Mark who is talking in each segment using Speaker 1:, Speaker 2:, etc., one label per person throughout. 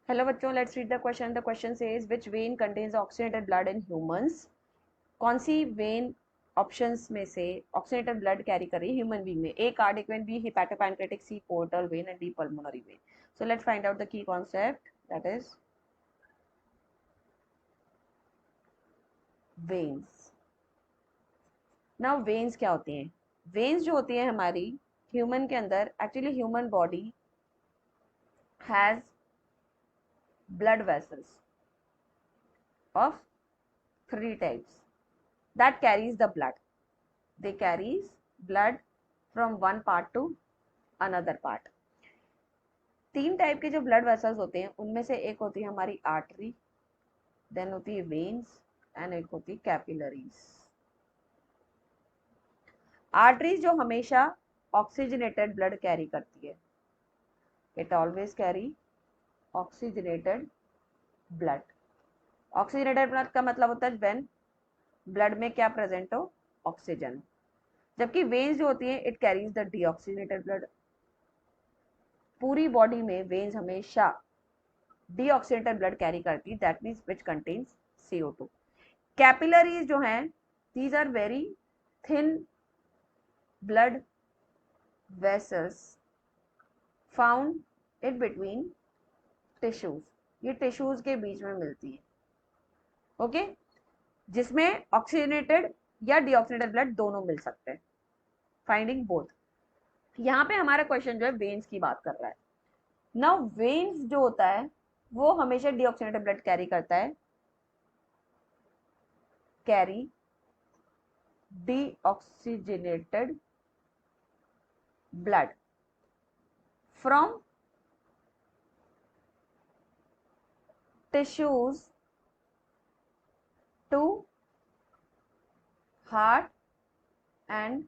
Speaker 1: Hello बच्चों, let's read the question. The question says which when contains oxygenated blood in humans. कौन सी when options में से oxygenated blood carry कर रही है ह्यूमन बीइंग में? A cardiac vein, b hepatopancreatic, c portal vein and d pulmonary vein. So let's find out the key concept, that is veins. Now veins क्या होती हैं? Veins जो होती हैं हमारी ह्यूमन के अंदर, actually human body has blood vessels of three types that carries the blood. They carries blood from one part to another part. तीन टाइप के जो ब्लड वेसल्स होते हैं उनमें से एक होती है हमारी आर्टरी, देन होती है वेन्स एंड एक होती है कैपिलरीज. आर्टरीज जो हमेशा ऑक्सीजनेटेड ब्लड कैरी करती है, it always carry oxygenated blood. Oxygenated blood का मतलब होता है व्हेन ब्लड में क्या प्रेजेंट हो? ऑक्सीजन. जबकि वेन्स जो होती है it carries the deoxygenated blood. पूरी बॉडी में वेन्स हमेशा डीऑक्सीजनेटेड ब्लड कैरी करती है, that means which contains CO2. Capillaries जो हैं, these are very thin blood vessels found in between tissues. ये टिश्यूज के बीच में मिलती है, ओके, जिसमें ऑक्सीजनेटेड या डीऑक्सीजनेटेड ब्लड दोनों मिल सकते हैं. Finding both. यहाँ पे हमारा क्वेश्चन जो है वेन्स की बात कर रहा है. नाउ वेन्स जो होता है वो हमेशा डीऑक्सीजनेटेड ब्लड कैरी करता है, carry deoxygenated blood from tissues to heart and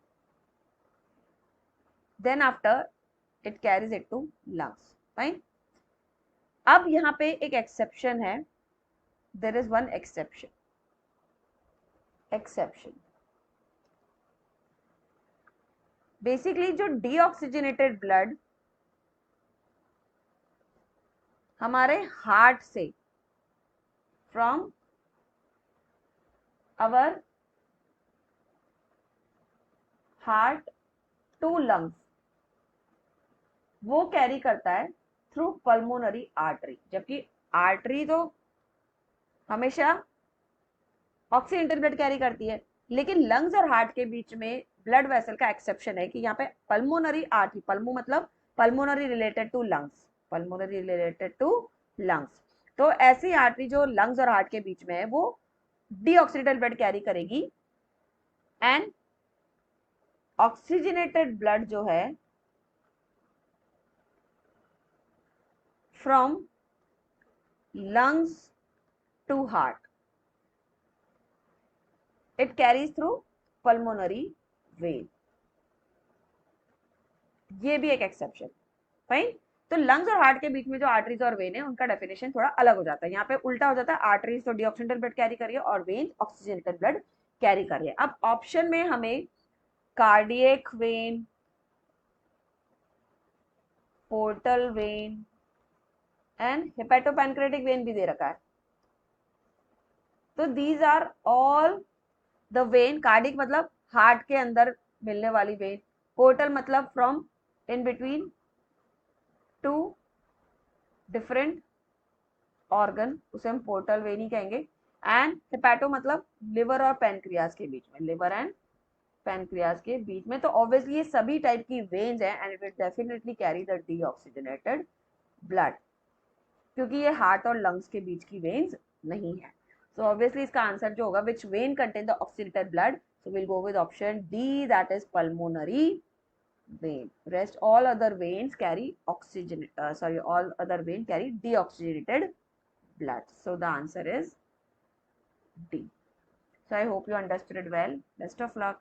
Speaker 1: then after it carries it to lungs. Fine. अब यहाँ पे एक एक्सेप्शन है. There is one exception. Basically जो डीऑक्सीजनेटेड ब्लड हमारे हार्ट से from our heart to lungs वो कैरी करता है थ्रू पल्मोनरी आर्टरी. जबकि आर्टरी तो हमेशा ऑक्सीजनेटेड ब्लड कैरी करती है, लेकिन लंग्स और हार्ट के बीच में ब्लड वेसल का एक्सेप्शन है कि यहाँ पे पल्मोनरी आर्टरी, पल्मो मतलब pulmonary related to lungs, pulmonary related to lungs. तो ऐसी आर्टरी जो लंग्स और हार्ट के बीच में है वो डीऑक्सीजनेटेड ब्लड कैरी करेगी एंड ऑक्सीजनेटेड ब्लड जो है from lungs to heart it carries through pulmonary vein. ये भी एक एक्सेप्शन. फाइन. तो लंग्स और हार्ट के बीच में जो आर्टरीज और वेन है उनका डेफिनेशन थोड़ा अलग हो जाता है. यहाँ पे उल्टा हो जाता है, आर्टरीज तो डीऑक्सीजनेटेड ब्लड कैरी कर रही है और वेन ऑक्सीजनेटेड ब्लड कैरी कर रही है. अब ऑप्शन में हमें cardiac vein, portal vein and hepatopancreatic vein भी दे रखा है. तो these are all the vein. Cardiac मतलब हार्ट के अंदर मिलने वाली वेन. पोर्टल मतलब from in between two different organ, उसे हम पोर्टल वेन ही कहेंगे. एंड हेपेटो मतलब लिवर और पैनक्रियाज के बीच में, लिवर एंड पैनक्रियाज के बीच में. तो ऑब्वियसली ये सभी टाइप की वेन्स हैं and it will definitely carry the deoxygenated blood, क्योंकि ये हार्ट और लंग्स के बीच की वेन्स नहीं है. So obviously इसका आंसर जो होगा which vein contain the oxygenated blood, so we'll go with option D, that is pulmonary vein. Rest all other veins carry oxygen, all other vein carry deoxygenated blood. So the answer is D. So I hope you understood it well. Best of luck.